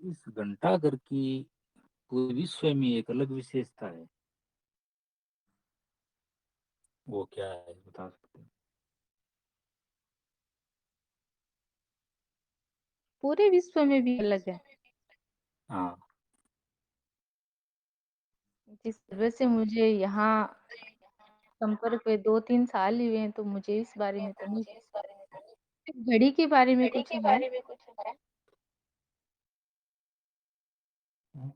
इस घंटाघर की पूरे विश्व में एक अलग विशेषता है। वो क्या है बता सकते हैं? पूरे विश्व में भी अलग है। हाँ। जिस वजह से मुझे यहाँ संपर्क में 2-3 साल ही हुए हैं, तो मुझे इस बारे में तो नहीं। घड़ी के बारे में कुछ है?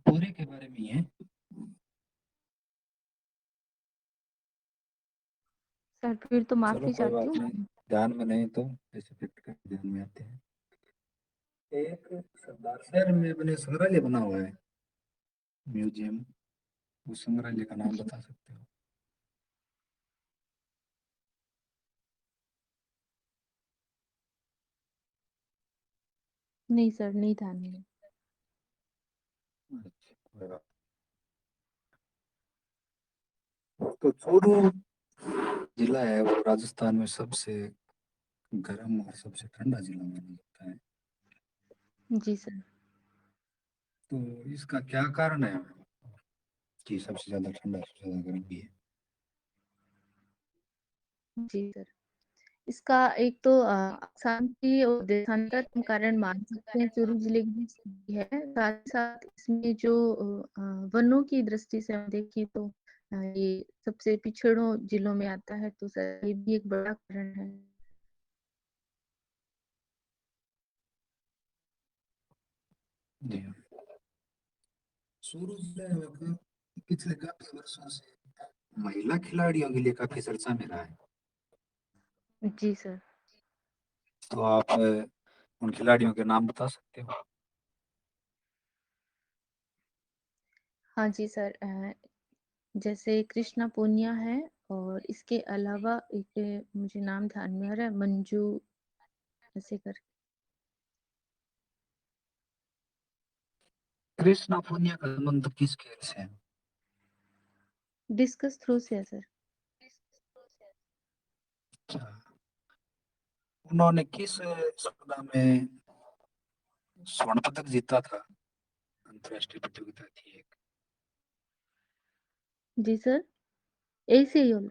पूरे के बारे में ही है। सर फिर तो चलो माफी कोई चाहती बात हूँ। नहीं, ध्यान में नहीं तो ऐसे फैक्ट का ध्यान में आते हैं। एक सरदार शहर में बने संग्रहालय बना हुआ है, म्यूजियम। उस संग्रहालय का नाम जी, बता सकते हो? नहीं सर, नहीं ध्यान में। अच्छा, कोई बात नहीं। तो चूरू जिला है वो राजस्थान में सबसे गर्म और सबसे ठंडा जिला माना जाता है। जी सर। तो इसका क्या कारण है कि सबसे ज्यादा ठंडा सबसे ज्यादा गर्म भी है? जी सर। इसका एक तो शांति और देशांतर के कारण मान सकते हैं चूरू जिले की जो स्थिति है। साथ ही साथ इसमें जो वनों की दृष्टि से हम देखें तो ये सबसे पिछड़ों जिलों में आता है, तो सर ये भी एक बड़ा कारण है। जी हाँ। चूरू जिला है वो पिछले काफी वर्षों से महिला खिलाड़ियों के लिए काफी चर्चा में रहा है। जी सर। तो आप उन खिलाड़ियों के नाम बता सकते हो? हाँ जी सर। जैसे कृष्णा पूनिया है, और इसके अलावा एक मुझे नाम ध्यान में आ रहा है, मंजू ऐसे कर। कृष्णा पुनिया का संबंध किस खेल से है? डिस्कस थ्रो से है सर। अच्छा, उन्होंने किस स्पर्धा में स्वर्ण पदक जीता था? अंतर्राष्ट्रीय प्रतियोगिता थी एक। जी सर। ऐसे ही होलो।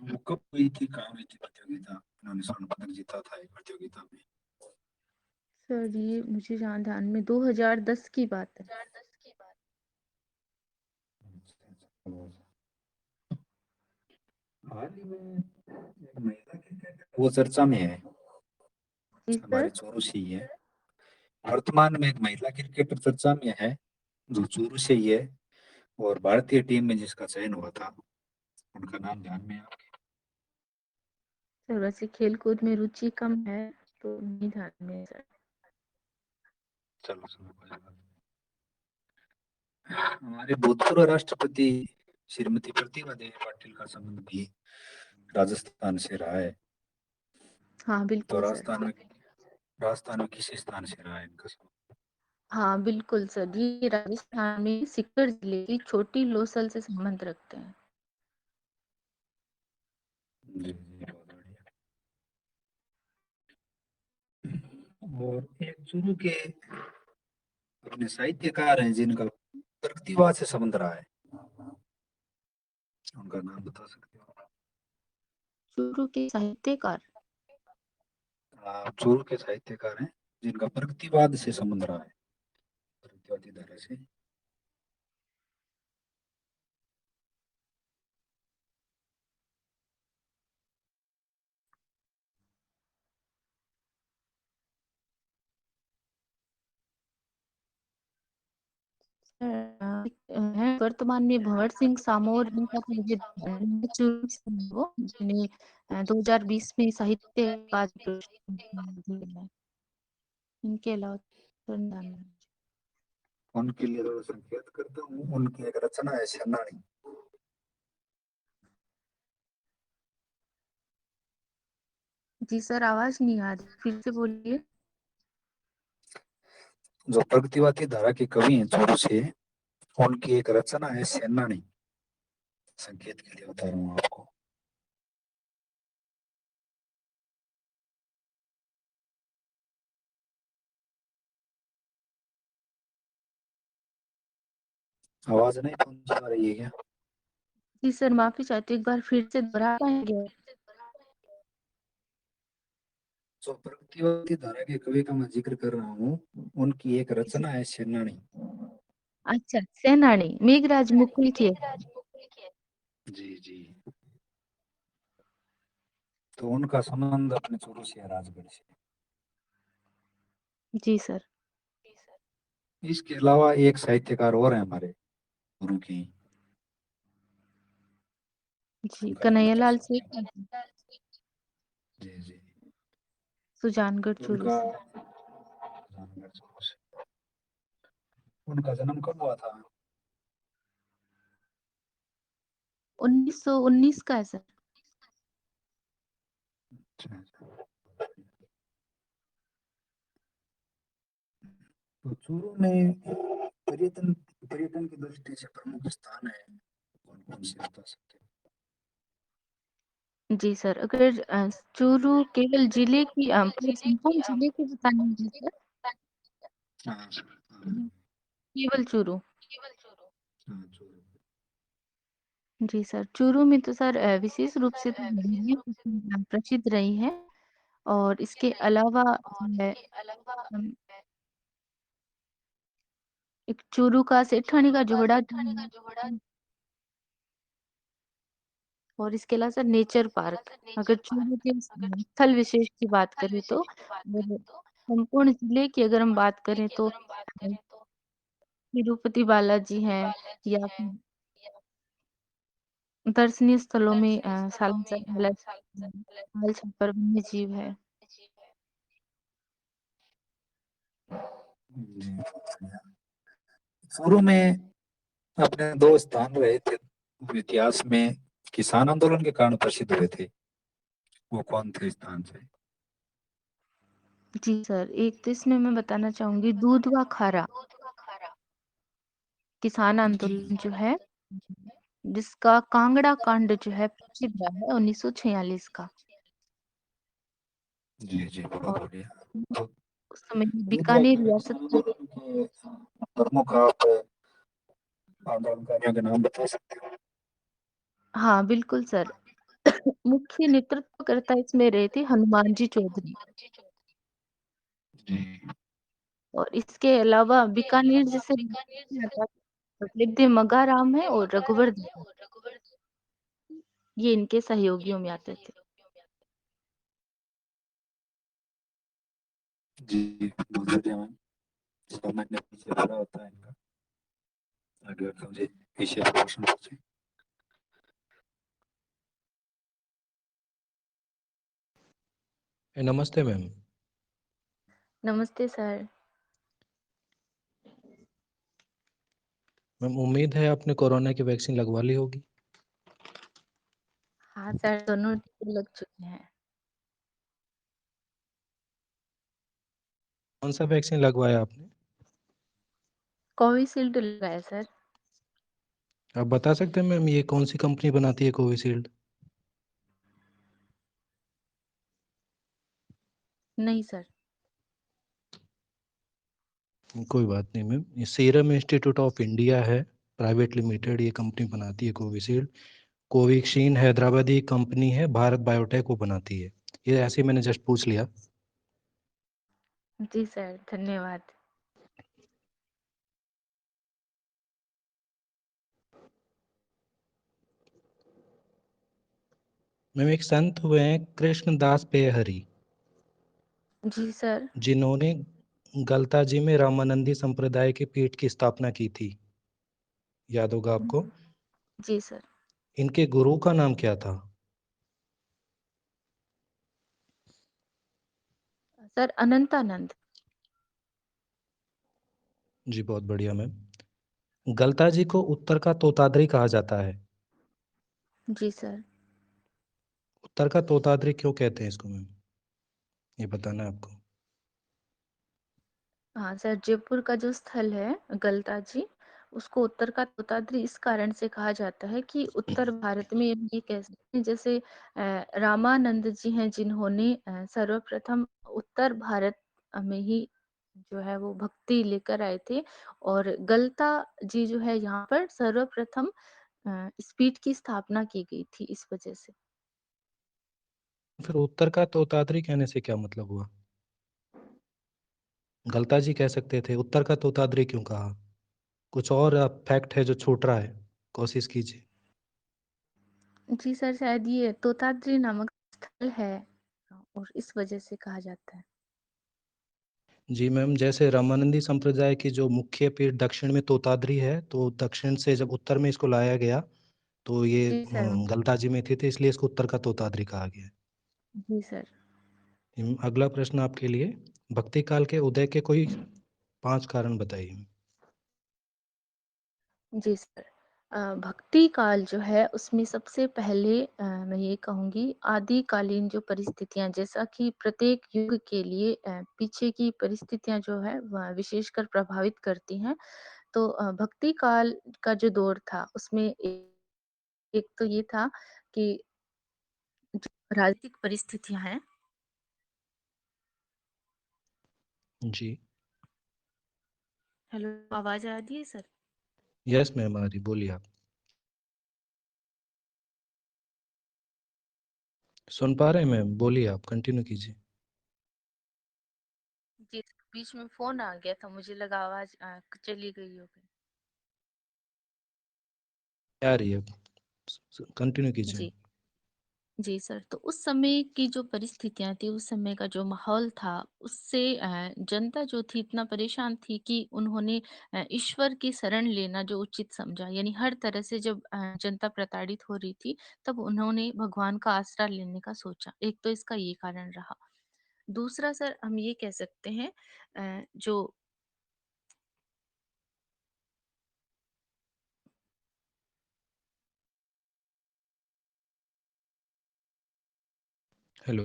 वो कब हुई थी, कहाँ हुई थी प्रतियोगिता? उन्होंने स्वर्ण पदक जीता था एक प्रतियोगिता में। सर ये मुझे जहाँ ध्यान में 2010 की बात है। हाल ही में एक महिला क्रिकेटर वो चर्चा में है, जी हमारे सर। चूरू से ही है। वर्तमान में एक महिला क्रिकेटर चर्चा में है जो चूरू से ही है, और भारतीय टीम में जिसका चयन हुआ था, उनका नाम ध्यान में है आपके? सर वैसे खेल कूद में रुचि कम है, तो नहीं ध्यान में है सर। चलो चलो कोई बात नहीं। हमारे भूतपूर्व राष्ट्रपति श्रीमती प्रतिभा देवी पाटिल का संबंध भी राजस्थान से रहा है। हाँ तो बिल्कुल सर। राजस्थान में किस स्थान से रहा है इनका संबंध? हाँ बिल्कुल सर, ये राजस्थान में सीकर जिले की छोटी लोसल से संबंध रखते हैं। जी जी, बहुत बढ़िया। और एक चूरू के अपने साहित्यकार हैं जिनका प्रगतिवाद से संबंध रहा है, उनका नाम बता सकते हो? चूरू के साहित्यकार। चूरू के साहित्यकार हैं जिनका प्रगतिवाद से संबंध रहा है, प्रगतिवादी धारा से। है वर्तमान में भंवर सिंह सामोर, इनका तो मुझे चूरू से है वो, जिन्हें 2020 में साहित्य अकादमी पुरस्कार दिया है। इनके अलावा तो नहीं ध्यान में। उनके लिए थोड़ा संकेत करता हूँ, उनकी एक रचना है शरणानी। जी सर, आवाज नहीं आ रही, फिर से बोलिए। जो प्रगतिवादी धारा के कवि हैं चूरू से, उनकी एक रचना है सेनानी। संकेत के लिए बता रहा हूँ आपको। आवाज नहीं पहुंच आ रही है क्या? जी सर, माफी चाहती हूँ, एक बार फिर से दोहरा पाएंगे? जो प्रगतिवादी धारा के कवि का मैं जिक्र कर रहा हूँ, उनकी एक जी। रचना है सेनानी। अच्छा, सेनानी मेघराज मुकुल की है। जी जी। तो उनका संबंध अपने चूरू से है, राजगढ़ से। जी सर। इसके अलावा एक साहित्यकार और है हमारे गुरु की, जी, उनका नाम बता कन्हैयालाल सकते सेठ हैं? जी, जी जी। सुजानगढ़ तो चूरू उनका से। राजगढ़ चूरू से। उनका जन्म कब हुआ था? 1919 का है सर। अच्छा अच्छा। तो चूरू में पर्यटन पर्यटन की दृष्टि से प्रमुख स्थान है कौन कौन से बता सकते जी सर, अगर चूरू केवल जिले की पूरे संपूर्ण जिले की बतानी है सर, हैं? हाँ हाँ। केवल चूरू। हाँ चूरू। जी सर, चूरू में तो सर विशेष रूप से तो हवेलियाँ प्रसिद्ध रही हैं, और इसके अलावा जो है हम एक चूरू का सेठानी का जोड़ा भी है, और इसके अलावा सर नेचर पार्क, अगर चूरू के स्थल विशेष की बात करें तो, और संपूर्ण जिले की अगर हम बात करें तो तिरुपति बालाजी हैं, या फिर दर्शनीय स्थलों में सालासर महल, महल छापर वन्य जीव है। जी बढ़िया। चूरू में अपने दो स्थान रहे थे इतिहास में, किसान आंदोलन के कारण प्रसिद्ध हुए थे, वो कौन थे स्थान से? जी सर, एक तो इसमें मैं बताना चाहूंगी दूधवा खारा किसान जी आंदोलन जो है, जिसका कांगड़ा कांड जो है प्रसिद्ध है 1946 का। जी जी बहुत और बढ़िया। तो उस समय दूधवा बीकानेर खीरा रियासत किसान की। आंदोलन के प्रमुख आप आंदोलनकारियों के नाम बता सकते हो? हाँ बिल्कुल सर। मुख्य नेतृत्वकर्ता इसमें रहे थे हनुमान जी चौधरी, जी और इसके अलावा बीकानेर जैसे लिखते मगाराम है और रघुवर दास, ये इनके सहयोगियों में आते थे। जी बहुत बढ़िया मैम। सामान्य पीछे भरा होता है इनका, आगे और समझे विषय पर प्रश्न पूछे। नमस्ते मैम। नमस्ते सर। मैम उम्मीद है आपने कोरोना की वैक्सीन लगवा ली होगी। हाँ सर, दोनों टीके लग चुके हैं। कौन सा वैक्सीन लगवाया आपने? कोविशील्ड लगाया सर। आप बता सकते हैं मैम ये कौन सी कंपनी बनाती है कोविशील्ड? नहीं सर। कोई बात नहीं मैम, ये सीरम इंस्टीट्यूट ऑफ इंडिया है, प्राइवेट लिमिटेड, ये कंपनी बनाती है कोविशील्ड। कोविशील्ड हैदराबादी कंपनी है, भारत बायोटेक वो बनाती है। ये ऐसे ही मैंने जस्ट पूछ लिया। जी सर, धन्यवाद। मैम एक संत हुए हैं कृष्णदास पेहरी, जी सर। जिन्होंने गलता जी में रामानंदी संप्रदाय की पीठ की स्थापना की थी, याद होगा आपको। जी सर। इनके गुरु का नाम क्या था? सर अनंतानंद। जी बहुत बढ़िया मैम। गलता जी को उत्तर का तोतादरी कहा जाता है। जी सर। उत्तर का तोतादरी क्यों कहते हैं इसको मैम, ये बताना है आपको। हाँ सर, जयपुर का जो स्थल है गलता जी, उसको उत्तर का तोताद्री इस कारण से कहा जाता है कि उत्तर भारत में हम ये कह सकते हैं, जैसे रामानंद जी हैं जिन्होंने सर्वप्रथम उत्तर भारत में ही जो है वो भक्ति लेकर आए थे और गलता जी जो है यहाँ पर सर्वप्रथम इस पीठ की स्थापना की गई थी इस वजह से। फिर उत्तर का तोतादरी कहने से क्या मतलब हुआ? गलता जी कह सकते थे, उत्तर का तोतादरी क्यों कहा? कुछ और फैक्ट है जो छूट रहा है, कोशिश कीजिए। जी सर, शायद ये तोताद्री नामक स्थल है और इस वजह से कहा जाता है। जी मैम, जैसे रामानंदी संप्रदाय की जो मुख्य पीठ दक्षिण में तोताद्री है, तो दक्षिण से जब उत्तर में इसको लाया गया तो ये जी सर। गलता जी में थी, इसलिए इसको उत्तर का तोताद्री कहा गया है। जी सर। अगला प्रश्न आपके लिए, भक्ति काल के उदय के कोई 5 कारण बताइए। जी सर। भक्ति काल जो है उसमें सबसे पहले मैं ये कहूँगी आदिकालीन जो परिस्थितियाँ जैसा कि प्रत्येक युग के लिए पीछे की परिस्थितियाँ जो है वह विशेषकर प्रभावित करती हैं। तो भक्ति काल का जो दौर था उसमें एक तो ये था कि जो राजनीतिक परिस्थितियाँ हैं। जी। हेलो, आवाज़ आ रही है सर? यस मैम, आ रही, बोलिए आप। सुन पा रहे हैं मैम, बोलिए आप, कंटिन्यू कीजिए। जी, बीच में फ़ोन आ गया था, मुझे लगा आवाज़ चली गई होगी। आ रही है, कंटिन्यू कीजिए। जी। जी सर, तो उस समय की जो परिस्थितियाँ थी, उस समय का जो माहौल था, उससे जनता जो थी इतना परेशान थी कि उन्होंने ईश्वर की शरण लेना जो उचित समझा। यानी हर तरह से जब जनता प्रताड़ित हो रही थी, तब उन्होंने भगवान का आसरा लेने का सोचा। एक तो इसका ये कारण रहा। दूसरा सर हम ये कह सकते हैं जो हेलो।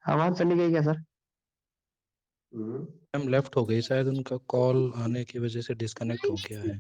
आवाज चली गई क्या सर? मैम लेफ्ट हो गई शायद, उनका कॉल आने की वजह से डिस्कनेक्ट हो गया है।